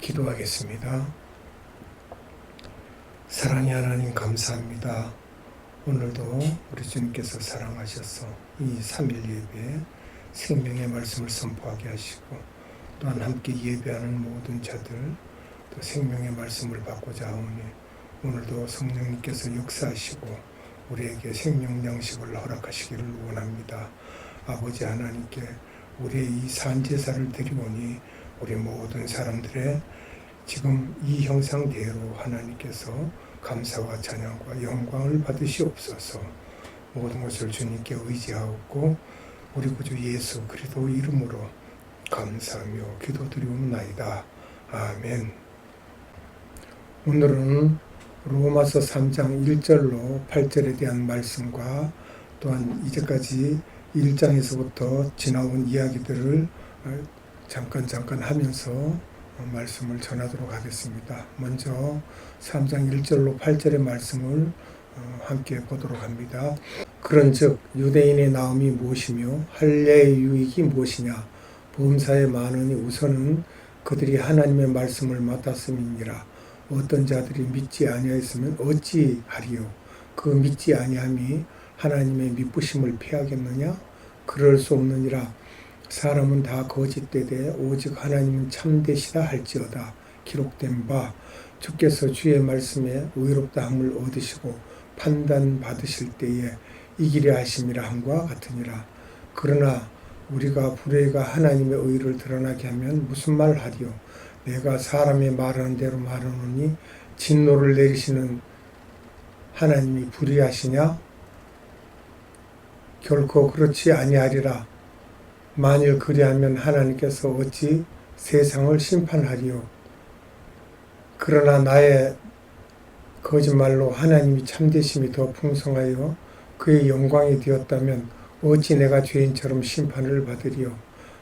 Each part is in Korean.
기도하겠습니다. 사랑의 하나님 감사합니다. 오늘도 우리 주님께서 사랑하셔서 이 3일 예배에 생명의 말씀을 선포하게 하시고 또한 함께 예배하는 모든 자들 또 생명의 말씀을 받고자 하오니 오늘도 성령님께서 역사하시고 우리에게 생명 양식을 허락하시기를 원합니다. 아버지 하나님께 우리의 이 산제사를 드리오니 우리 모든 사람들의 지금 이 형상대로 하나님께서 감사와 찬양과 영광을 받으시옵소서. 모든 것을 주님께 의지하고 우리 구주 예수 그리스도 이름으로 감사하며 기도드리옵나이다. 아멘. 오늘은 로마서 3장 1절로 8절에 대한 말씀과 또한 이제까지 1장에서부터 지나온 이야기들을 잠깐 하면서 말씀을 전하도록 하겠습니다. 먼저 3장 1절로 8절의 말씀을 함께 보도록 합니다. 그런즉 유대인의 나음이 무엇이며 할례의 유익이 무엇이냐? 보험사의 많으니 우선은 그들이 하나님의 말씀을 맡았음이니라. 어떤 자들이 믿지 아니하였으면 어찌하리요? 그 믿지 아니함이 하나님의 미쁘심을 피하겠느냐? 그럴 수 없느니라. 사람은 다 거짓되되 오직 하나님은 참되시다 할지어다. 기록된 바 주께서 주의 말씀에 의롭다함을 얻으시고 판단받으실 때에 이기려 하심이라 함과 같으니라. 그러나 우리가 불의가 하나님의 의를 드러나게 하면 무슨 말 하리요? 내가 사람의 말하는 대로 말하노니 진노를 내리시는 하나님이 불의하시냐? 결코 그렇지 아니하리라. 만일 그리하면 하나님께서 어찌 세상을 심판하리요? 그러나 나의 거짓말로 하나님이 참되심이 더 풍성하여 그의 영광이 되었다면 어찌 내가 죄인처럼 심판을 받으리요?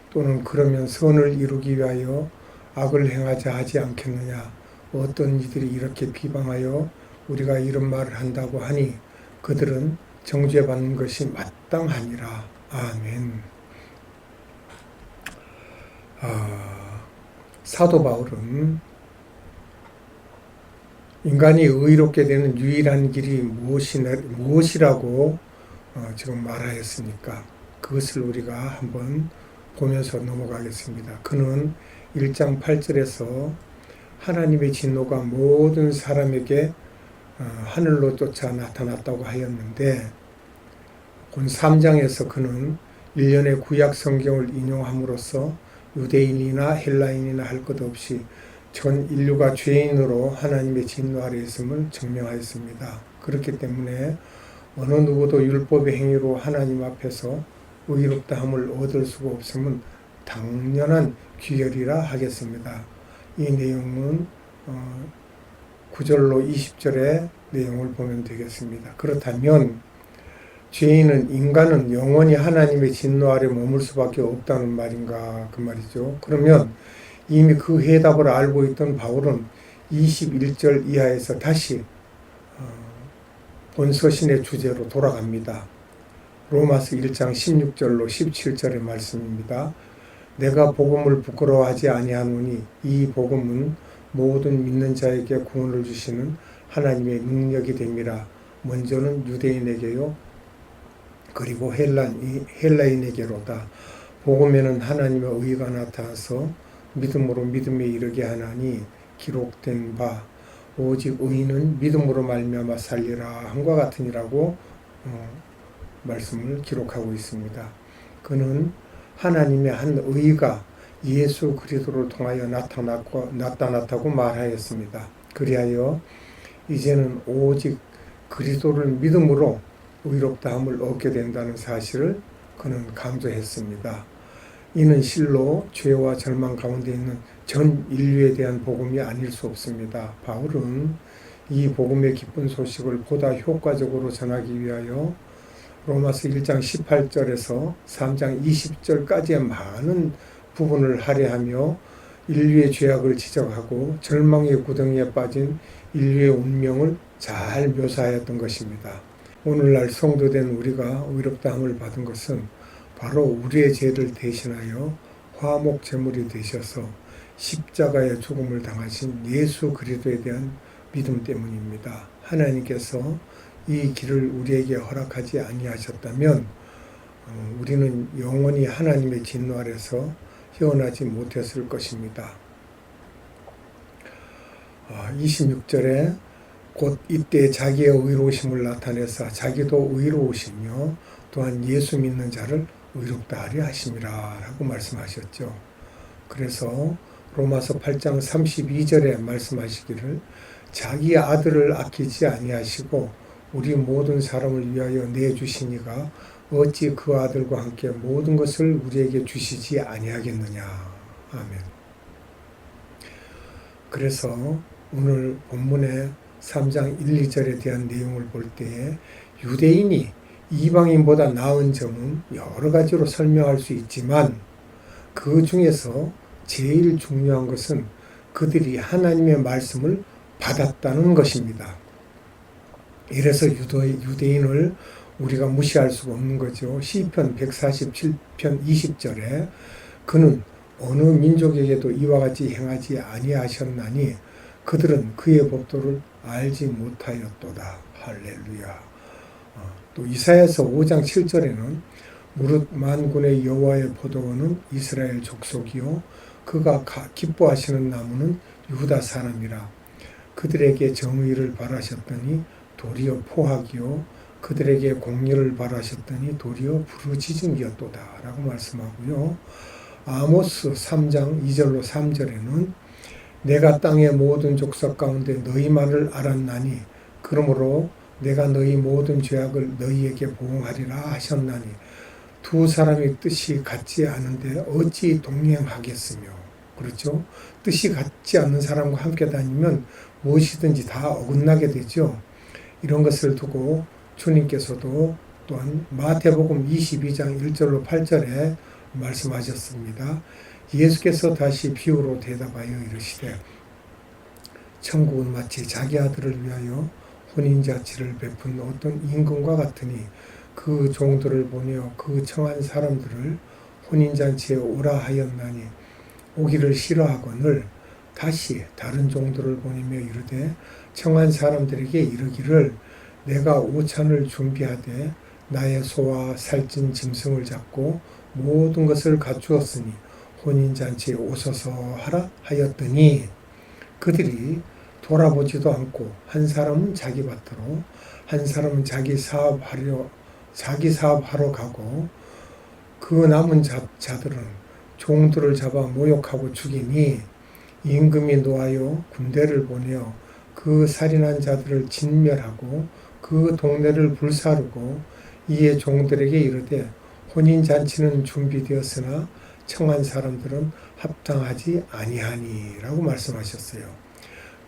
또는 그러면 선을 이루기 위하여 악을 행하자 하지 않겠느냐? 어떤 이들이 이렇게 비방하여 우리가 이런 말을 한다고 하니 그들은 정죄받는 것이 마땅하니라. 아멘. 사도 바울은 인간이 의롭게 되는 유일한 길이 무엇이라고 지금 말하였습니까? 그것을 우리가 한번 보면서 넘어가겠습니다. 그는 1장 8절에서 하나님의 진노가 모든 사람에게 하늘로 쫓아 나타났다고 하였는데 본 3장에서 그는 일련의 구약 성경을 인용함으로써 유대인이나 헬라인이나 할 것 없이 전 인류가 죄인으로 하나님의 진노 아래 있음을 증명하였습니다. 그렇기 때문에 어느 누구도 율법의 행위로 하나님 앞에서 의롭다함을 얻을 수가 없음은 당연한 귀결이라 하겠습니다. 이 내용은 9절로 20절의 내용을 보면 되겠습니다. 그렇다면 죄인은 인간은 영원히 하나님의 진노 아래 머물 수밖에 없다는 말인가 그 말이죠. 그러면 이미 그 해답을 알고 있던 바울은 21절 이하에서 다시 본서신의 주제로 돌아갑니다. 로마서 1장 16절로 17절의 말씀입니다. 내가 복음을 부끄러워하지 아니하노니 이 복음은 모든 믿는 자에게 구원을 주시는 하나님의 능력이 됨이라. 먼저는 유대인에게요 그리고 헬라인에게로다. 복음에는 하나님의 의가 나타나서 믿음으로 믿음에 이르게 하나니 기록된 바 오직 의인은 믿음으로 말미암아 살리라 함과 같으니라고 말씀을 기록하고 있습니다. 그는 하나님의 한 의가 예수 그리스도를 통하여 나타났다고 말하였습니다. 그리하여 이제는 오직 그리스도를 믿음으로 의롭다함을 얻게 된다는 사실을 그는 강조했습니다. 이는 실로 죄와 절망 가운데 있는 전 인류에 대한 복음이 아닐 수 없습니다. 바울은 이 복음의 기쁜 소식을 보다 효과적으로 전하기 위하여 로마서 1장 18절에서 3장 20절까지의 많은 부분을 할애하며 인류의 죄악을 지적하고 절망의 구덩이에 빠진 인류의 운명을 잘 묘사하였던 것입니다. 오늘날 성도된 우리가 의롭다함을 받은 것은 바로 우리의 죄를 대신하여 화목 제물이 되셔서 십자가의 죽음을 당하신 예수 그리스도에 대한 믿음 때문입니다. 하나님께서 이 길을 우리에게 허락하지 아니하셨다면 우리는 영원히 하나님의 진노 아래서 헤어나지 못했을 것입니다. 26절에 곧 이때 자기의 의로우심을 나타내사 자기도 의로우시며 또한 예수 믿는 자를 의롭다 하려 하심이라 라고 말씀하셨죠. 그래서 로마서 8장 32절에 말씀하시기를 자기 아들을 아끼지 아니하시고 우리 모든 사람을 위하여 내주시니가 어찌 그 아들과 함께 모든 것을 우리에게 주시지 아니하겠느냐. 아멘. 그래서 오늘 본문의 3장 1, 2절에 대한 내용을 볼 때에 유대인이 이방인보다 나은 점은 여러 가지로 설명할 수 있지만 그 중에서 제일 중요한 것은 그들이 하나님의 말씀을 받았다는 것입니다. 이래서 유대인을 우리가 무시할 수가 없는 거죠. 시편 147편 20절에 그는 어느 민족에게도 이와 같이 행하지 아니하셨나니 그들은 그의 법도를 알지 못하였도다. 할렐루야. 또 이사야서 5장 7절에는 무릇 만군의 여호와의 포도원은 이스라엘 족속이요 그가 기뻐하시는 나무는 유다 사람이라. 그들에게 정의를 바라셨더니 도리어 포악이요 그들에게 공의를 바라셨더니 도리어 부르짖음이었도다 라고 말씀하고요. 아모스 3장 2절로 3절에는 내가 땅의 모든 족속 가운데 너희만을 알았나니 그러므로 내가 너희 모든 죄악을 너희에게 보응하리라 하셨나니 두 사람이 뜻이 같지 않은데 어찌 동행하겠으며. 그렇죠? 뜻이 같지 않는 사람과 함께 다니면 무엇이든지 다 어긋나게 되죠. 이런 것을 두고 주님께서도 또한 마태복음 22장 1절로 8절에 말씀하셨습니다. 예수께서 다시 비유로 대답하여 이르시되 천국은 마치 자기 아들을 위하여 혼인잔치를 베푼 어떤 임금과 같으니 그 종들을 보내어 그 청한 사람들을 혼인잔치에 오라 하였나니 오기를 싫어하거늘 다시 다른 종들을 보내며 이르되 청한 사람들에게 이르기를 내가 오찬을 준비하되 나의 소와 살찐 짐승을 잡고 모든 것을 갖추었으니 혼인잔치에 오소서 하라 하였더니 그들이 돌아보지도 않고 한 사람은 자기 밭으로 한 사람은 자기 사업하러 가고 그 남은 자들은 종들을 잡아 모욕하고 죽이니 임금이 노하여 군대를 보내어 그 살인한 자들을 진멸하고 그 동네를 불사르고 이에 종들에게 이르되 혼인잔치는 준비되었으나 청한 사람들은 합당하지 아니하니 라고 말씀하셨어요.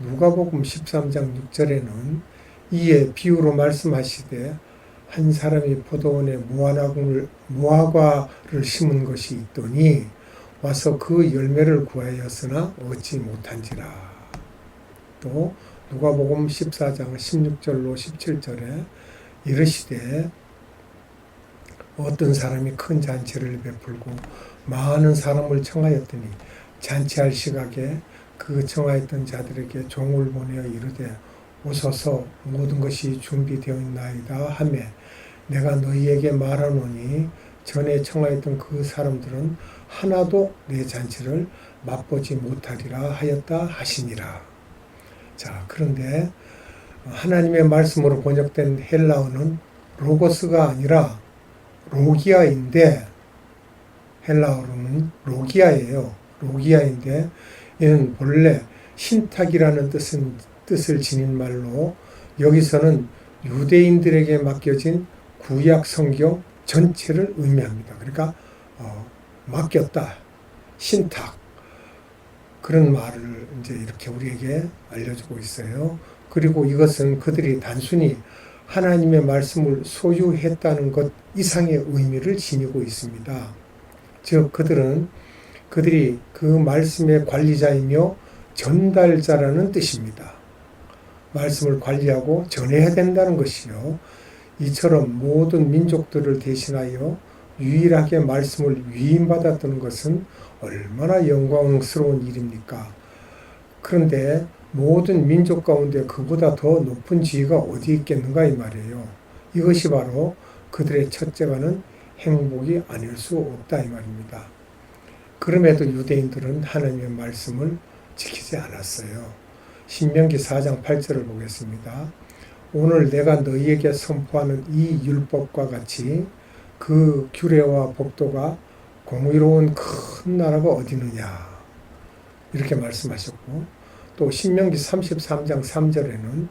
누가복음 13장 6절에는 이에 비유로 말씀하시되 한 사람이 포도원에 무화과를 심은 것이 있더니 와서 그 열매를 구하였으나 얻지 못한지라. 또 누가복음 14장 16절로 17절에 이르시되 어떤 사람이 큰 잔치를 베풀고 많은 사람을 청하였더니 잔치할 시각에 그 청하였던 자들에게 종을 보내어 이르되 오소서 모든 것이 준비되었나이다 하매 내가 너희에게 말하노니 전에 청하였던 그 사람들은 하나도 내 잔치를 맛보지 못하리라 하였다 하시니라. 자, 그런데 하나님의 말씀으로 번역된 헬라어는 로고스가 아니라 로기아인데 헬라어로는 로기아예요. 로기아인데 이는 본래 신탁이라는 뜻을 지닌 말로 여기서는 유대인들에게 맡겨진 구약 성경 전체를 의미합니다. 그러니까 맡겼다, 신탁 그런 말을 이제 이렇게 우리에게 알려주고 있어요. 그리고 이것은 그들이 단순히 하나님의 말씀을 소유했다는 것 이상의 의미를 지니고 있습니다. 즉 그들이 그 말씀의 관리자이며 전달자라는 뜻입니다. 말씀을 관리하고 전해야 된다는 것이요. 이처럼 모든 민족들을 대신하여 유일하게 말씀을 위임받았던 것은 얼마나 영광스러운 일입니까? 그런데 모든 민족 가운데 그보다 더 높은 지위가 어디 있겠는가 이 말이에요. 이것이 바로 그들의 첫째가는 행복이 아닐 수 없다 이 말입니다. 그럼에도 유대인들은 하나님의 말씀을 지키지 않았어요. 신명기 4장 8절을 보겠습니다. 오늘 내가 너희에게 선포하는 이 율법과 같이 그 규례와 법도가 공의로운 큰 나라가 어디느냐 이렇게 말씀하셨고, 또 신명기 33장 3절에는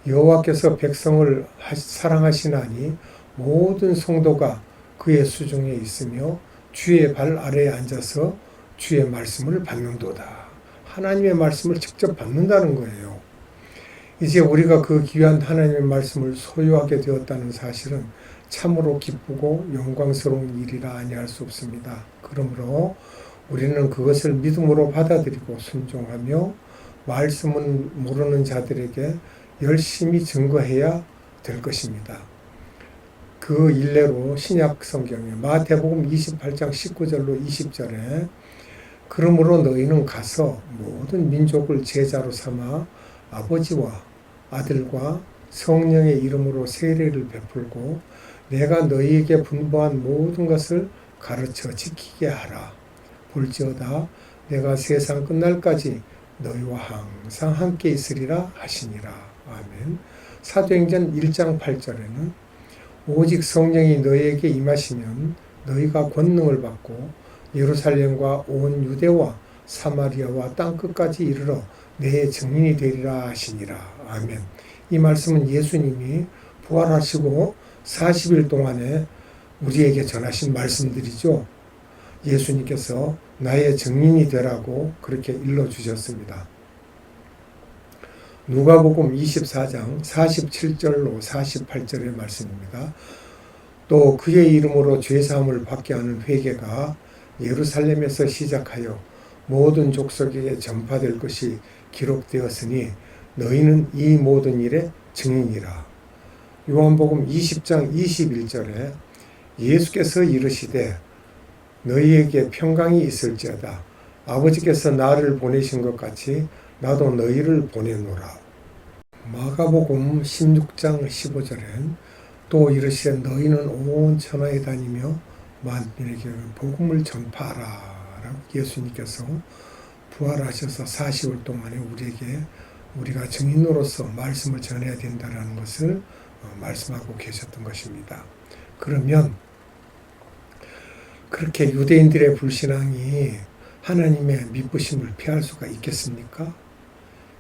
여호와께서 백성을 사랑하시나니 모든 성도가 그의 수중에 있으며 주의 발 아래에 앉아서 주의 말씀을 받는도다. 하나님의 말씀을 직접 받는다는 거예요. 이제 우리가 그 귀한 하나님의 말씀을 소유하게 되었다는 사실은 참으로 기쁘고 영광스러운 일이라 아니할 수 없습니다. 그러므로 우리는 그것을 믿음으로 받아들이고 순종하며 말씀은 모르는 자들에게 열심히 증거해야 될 것입니다. 그 일례로 신약 성경에 마태복음 28장 19절로 20절에 그러므로 너희는 가서 모든 민족을 제자로 삼아 아버지와 아들과 성령의 이름으로 세례를 베풀고 내가 너희에게 분부한 모든 것을 가르쳐 지키게 하라. 볼지어다 내가 세상 끝날까지 너희와 항상 함께 있으리라 하시니라. 아멘. 사도행전 1장 8절에는 오직 성령이 너희에게 임하시면 너희가 권능을 받고 예루살렘과 온 유대와 사마리아와 땅끝까지 이르러 내 증인이 되리라 하시니라. 아멘. 이 말씀은 예수님이 부활하시고 40일 동안에 우리에게 전하신 말씀들이죠. 예수님께서 나의 증인이 되라고 그렇게 일러주셨습니다. 누가복음 24장 47절로 48절의 말씀입니다. 또 그의 이름으로 죄사함을 받게 하는 회개가 예루살렘에서 시작하여 모든 족속에게 전파될 것이 기록되었으니 너희는 이 모든 일의 증인이라. 요한복음 20장 21절에 예수께서 이르시되 너희에게 평강이 있을지어다. 아버지께서 나를 보내신 것 같이 나도 너희를 보내노라. 마가복음 16장 15절엔 또 이르시되 너희는 온 천하에 다니며 만민에게 복음을 전파하라. 라고 예수님께서 부활하셔서 40일 동안에 우리가 증인으로서 말씀을 전해야 된다는 것을 말씀하고 계셨던 것입니다. 그러면 그렇게 유대인들의 불신앙이 하나님의 미쁘심을 피할 수가 있겠습니까?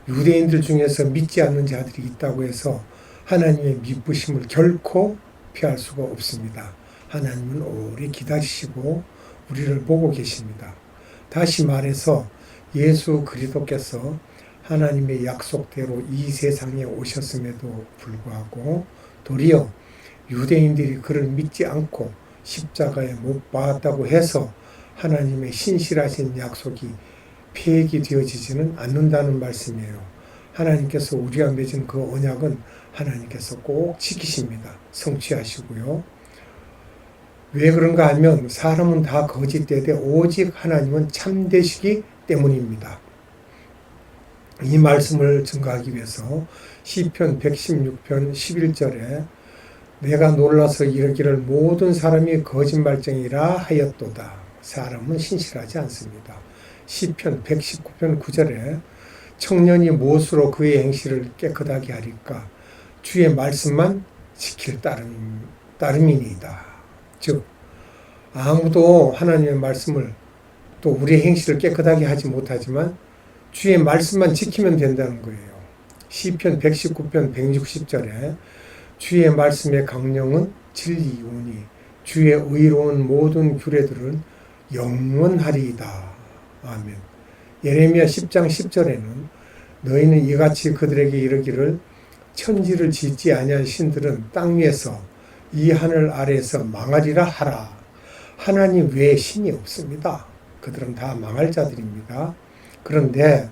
유대인들 중에서 믿지 않는 자들이 있다고 해서 하나님의 미쁘심을 결코 피할 수가 없습니다. 하나님은 오래 기다리시고 우리를 보고 계십니다. 다시 말해서 예수 그리스도께서 하나님의 약속대로 이 세상에 오셨음에도 불구하고 도리어 유대인들이 그를 믿지 않고 십자가에 못 박았다고 해서 하나님의 신실하신 약속이 폐역이 되어지지는 않는다는 말씀이에요. 하나님께서 우리와 맺은 그 언약은 하나님께서 꼭 지키십니다. 성취하시고요. 왜 그런가 하면 사람은 다 거짓되되 오직 하나님은 참되시기 때문입니다. 이 말씀을 증거하기 위해서 시편 116편 11절에 내가 놀라서 이르기를 모든 사람이 거짓말쟁이라 하였도다. 사람은 신실하지 않습니다. 시편 119편 9절에 청년이 무엇으로 그의 행실을 깨끗하게 하리까 주의 말씀만 지킬 따름이니이다. 즉 아무도 하나님의 말씀을 또 우리의 행실을 깨끗하게 하지 못하지만 주의 말씀만 지키면 된다는 거예요. 시편 119편 160절에 주의 말씀의 강령은 진리이오니 주의 의로운 모든 규례들은 영원하리이다. 아멘. 예레미야 10장 10절에는 너희는 이같이 그들에게 이르기를 천지를 짓지 아니한 신들은 땅 위에서 이 하늘 아래에서 망하리라 하라. 하나님 외에 신이 없습니다. 그들은 다 망할 자들입니다. 그런데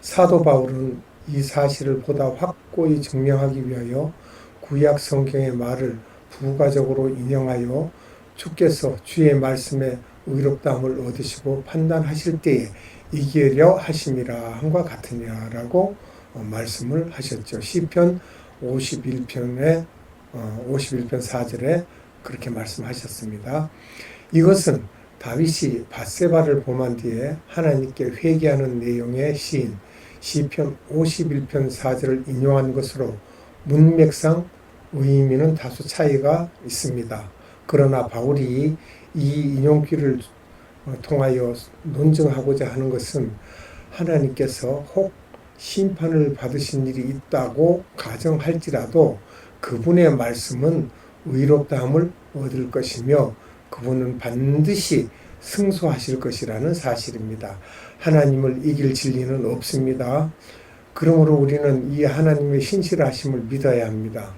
사도 바울은 이 사실을 보다 확고히 증명하기 위하여 구약 성경의 말을 부가적으로 인용하여 주께서 주의 말씀에 의롭다함을 얻으시고 판단하실 때에 이기려 하심이라 함과 같으니라라고 말씀을 하셨죠. 시편 51편에 51편 4절에 그렇게 말씀하셨습니다. 이것은 다윗이 밧세바를 범한 뒤에 하나님께 회개하는 내용의 시인 시편 51편 4절을 인용한 것으로 문맥상 의미는 다소 차이가 있습니다. 그러나 바울이 이 인용기를 통하여 논증하고자 하는 것은 하나님께서 혹 심판을 받으신 일이 있다고 가정할지라도 그분의 말씀은 의롭다함을 얻을 것이며 그분은 반드시 승소하실 것이라는 사실입니다. 하나님을 이길 진리는 없습니다. 그러므로 우리는 이 하나님의 신실하심을 믿어야 합니다.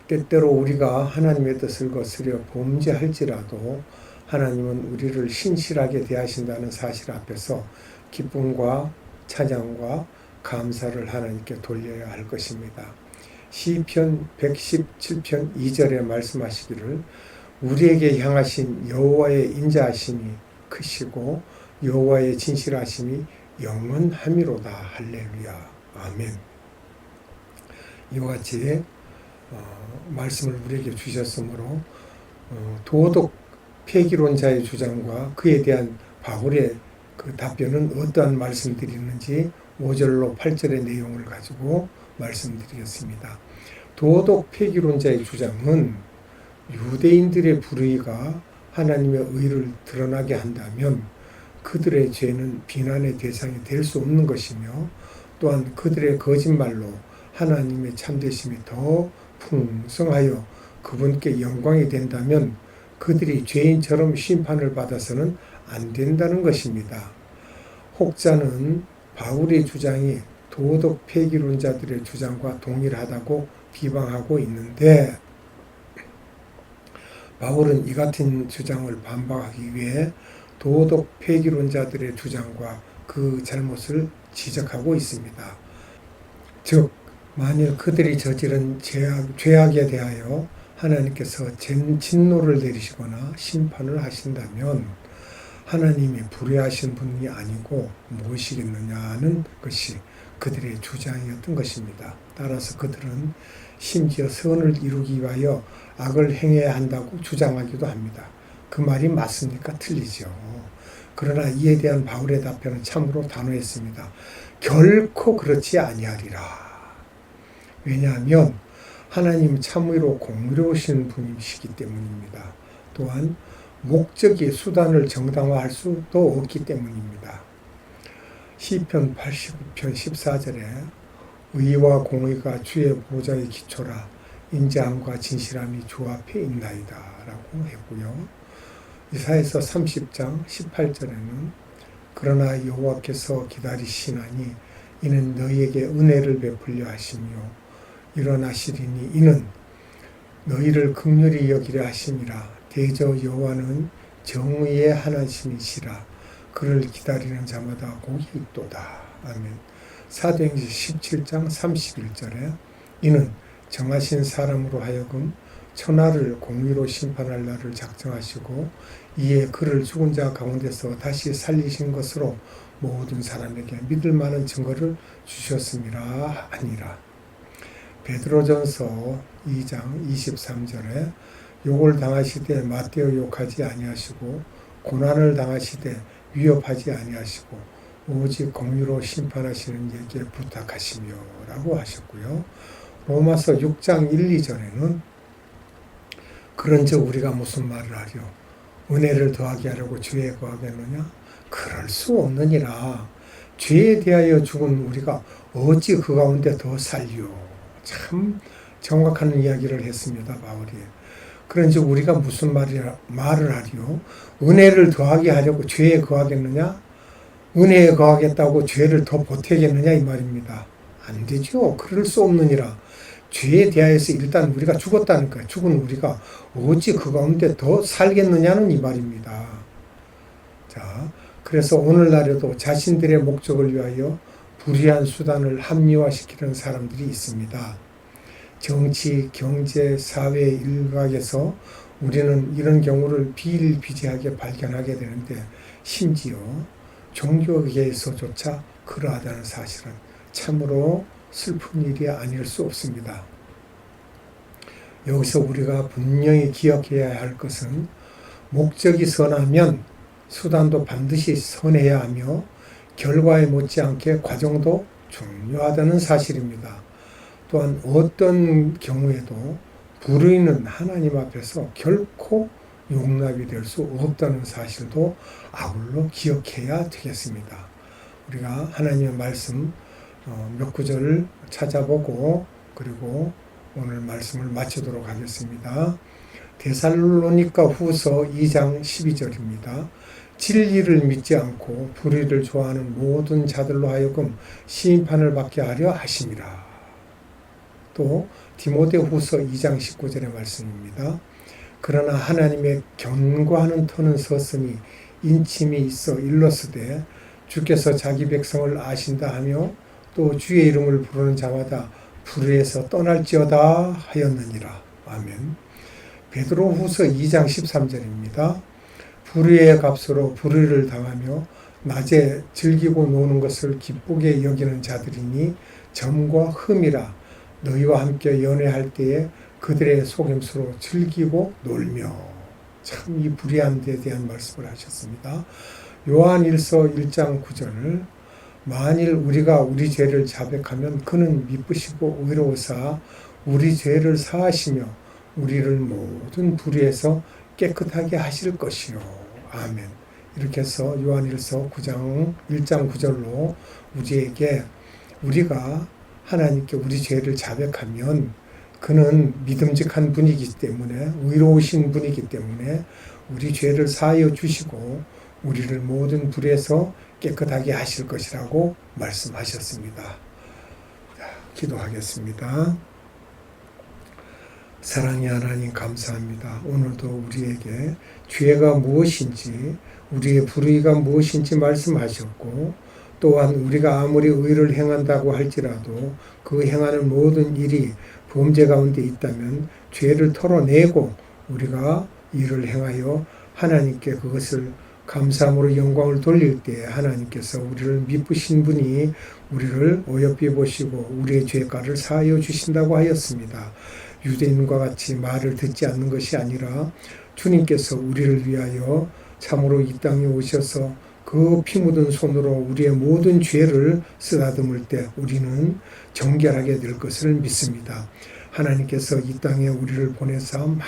때때로 우리가 하나님의 뜻을 거스려 범죄할지라도 하나님은 우리를 신실하게 대하신다는 사실 앞에서 기쁨과 찬양과 감사를 하나님께 돌려야 할 것입니다. 시편 117편 2절에 말씀하시기를 우리에게 향하신 여호와의 인자하심이 크시고 여호와의 진실하심이 영원함이로다. 할렐루야. 아멘. 이와 같이 말씀을 우리에게 주셨으므로 도덕 폐기론자의 주장과 그에 대한 바울의 그 답변은 어떠한 말씀들이 있는지 5절로 8절의 내용을 가지고 말씀드리겠습니다. 도덕 폐기론자의 주장은 유대인들의 불의가 하나님의 의를 드러나게 한다면 그들의 죄는 비난의 대상이 될 수 없는 것이며 또한 그들의 거짓말로 하나님의 참되심이 더 풍성하여 그분께 영광이 된다면 그들이 죄인처럼 심판을 받아서는 안 된다는 것입니다. 혹자는 바울의 주장이 도덕 폐기론자들의 주장과 동일하다고 비방하고 있는데 바울은 이 같은 주장을 반박하기 위해 도덕 폐기론자들의 주장과 그 잘못을 지적하고 있습니다. 즉 만일 그들이 저지른 죄악에 대하여 하나님께서 진노를 내리시거나 심판을 하신다면 하나님이 불의하신 분이 아니고 무엇이겠느냐는 것이 그들의 주장이었던 것입니다. 따라서 그들은 심지어 선을 이루기 위하여 악을 행해야 한다고 주장하기도 합니다. 그 말이 맞습니까? 틀리죠. 그러나 이에 대한 바울의 답변은 참으로 단호했습니다. 결코 그렇지 아니하리라. 왜냐하면 하나님 참으로 공의로우신 분이시기 때문입니다. 또한 목적이 수단을 정당화할 수도 없기 때문입니다. 시편 89편 14절에 의와 공의가 주의 보좌의 기초라 인자함과 진실함이 주 앞에 있나이다 라고 했고요. 이사야서 30장 18절에는 그러나 여호와께서 기다리시나니 이는 너희에게 은혜를 베풀려 하시며 일어나시리니 이는 너희를 긍휼히 여기려 하심이라. 대저 여호와는 정의의 하나님이시라. 그를 기다리는 자마다 복이 있도다. 아멘. 사도행전 17장 31절에 이는 정하신 사람으로 하여금 천하를 공의로 심판할 날을 작정하시고 이에 그를 죽은 자 가운데서 다시 살리신 것으로 모든 사람에게 믿을 만한 증거를 주셨음이라 하니라. 베드로전서 2장 23절에 욕을 당하시되 맞대어 욕하지 아니하시고 고난을 당하시되 위협하지 아니하시고 오직 공의로 심판하시는 이에게 부탁하시며 라고 하셨고요. 로마서 6장 1, 2절에는 그런즉 우리가 무슨 말을 하려 은혜를 더하게 하려고 죄에 거하겠느냐? 그럴 수 없느니라. 죄에 대하여 죽은 우리가 어찌 그 가운데 더 살리오. 참 정확한 이야기를 했습니다. 바울이. 그런즉 우리가 무슨 말을 하리요? 은혜를 더하게 하려고 죄에 거하겠느냐? 은혜에 거하겠다고 죄를 더 보태겠느냐 이 말입니다. 안 되죠. 그럴 수 없느니라. 죄에 대하여서 일단 우리가 죽었다니까. 죽은 우리가 어찌 그 가운데 더 살겠느냐는 이 말입니다. 자, 그래서 오늘날에도 자신들의 목적을 위하여 불의한 수단을 합리화시키는 사람들이 있습니다. 정치, 경제, 사회 일각에서 우리는 이런 경우를 비일비재하게 발견하게 되는데 심지어 종교계에서조차 그러하다는 사실은 참으로 슬픈 일이 아닐 수 없습니다. 여기서 우리가 분명히 기억해야 할 것은 목적이 선하면 수단도 반드시 선해야 하며 결과에 못지않게 과정도 중요하다는 사실입니다. 또한 어떤 경우에도 불의는 하나님 앞에서 결코 용납이 될 수 없다는 사실도 아울러 기억해야 되겠습니다. 우리가 하나님의 말씀 몇 구절을 찾아보고 그리고 오늘 말씀을 마치도록 하겠습니다. 데살로니가 후서 2장 12절입니다. 진리를 믿지 않고 불의를 좋아하는 모든 자들로 하여금 심판을 받게 하려 하심이라. 또 디모데 후서 2장 19절의 말씀입니다. 그러나 하나님의 견고하는 터는 섰으니 인침이 있어 일렀으되 주께서 자기 백성을 아신다 하며 또 주의 이름을 부르는 자마다 불의에서 떠날지어다 하였느니라. 아멘. 베드로 후서 2장 13절입니다. 불의의 값으로 불의를 당하며 낮에 즐기고 노는 것을 기쁘게 여기는 자들이니 점과 흠이라. 너희와 함께 연애할 때에 그들의 속임수로 즐기고 놀며. 참 이 불의한 데 대한 말씀을 하셨습니다. 요한일서 1장 9절 만일 우리가 우리 죄를 자백하면 그는 미쁘시고 의로우사 우리 죄를 사하시며 우리를 모든 불의에서 깨끗하게 하실 것이요. 아멘. 이렇게 해서 요한일서 9장 1장 9절로 우리에게 우리가 하나님께 우리 죄를 자백하면 그는 믿음직한 분이기 때문에 의로우신 분이기 때문에 우리 죄를 사하여 주시고 우리를 모든 불에서 깨끗하게 하실 것이라고 말씀하셨습니다. 기도하겠습니다. 사랑의 하나님 감사합니다. 오늘도 우리에게 죄가 무엇인지 우리의 불의가 무엇인지 말씀하셨고 또한 우리가 아무리 의를 행한다고 할지라도 그 행하는 모든 일이 범죄 가운데 있다면 죄를 털어내고 우리가 일을 행하여 하나님께 그것을 감사함으로 영광을 돌릴 때 하나님께서 우리를 미쁘신 분이 우리를 어여삐 보시고 우리의 죄가를 사하여 주신다고 하였습니다. 유대인과 같이 말을 듣지 않는 것이 아니라 주님께서 우리를 위하여 참으로 이 땅에 오셔서 그 피 묻은 손으로 우리의 모든 죄를 쓰다듬을 때 우리는 정결하게 될 것을 믿습니다. 하나님께서 이 땅에 우리를 보내사 많은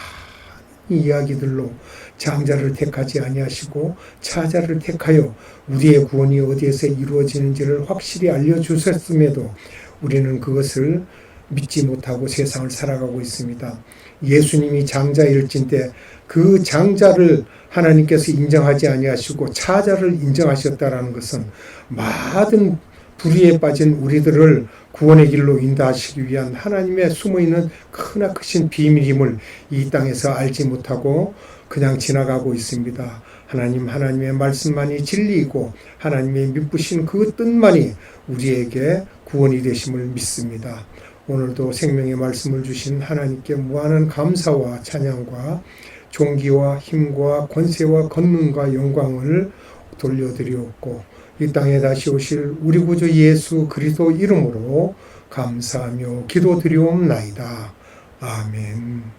이야기들로 장자를 택하지 아니하시고 차자를 택하여 우리의 구원이 어디에서 이루어지는지를 확실히 알려주셨음에도 우리는 그것을 믿지 못하고 세상을 살아가고 있습니다. 예수님이 장자일진데 그 장자를 하나님께서 인정하지 아니하시고 차자를 인정하셨다라는 것은 많은 불의에 빠진 우리들을 구원의 길로 인도하시기 위한 하나님의 숨어있는 크나크신 비밀임을 이 땅에서 알지 못하고 그냥 지나가고 있습니다. 하나님의 말씀만이 진리이고 하나님의 미쁘신 그 뜻만이 우리에게 구원이 되심을 믿습니다. 오늘도 생명의 말씀을 주신 하나님께 무한한 감사와 찬양과 존귀와 힘과 권세와 권능과 영광을 돌려드리옵고 이 땅에 다시 오실 우리 구주 예수 그리스도 이름으로 감사하며 기도드리옵나이다. 아멘.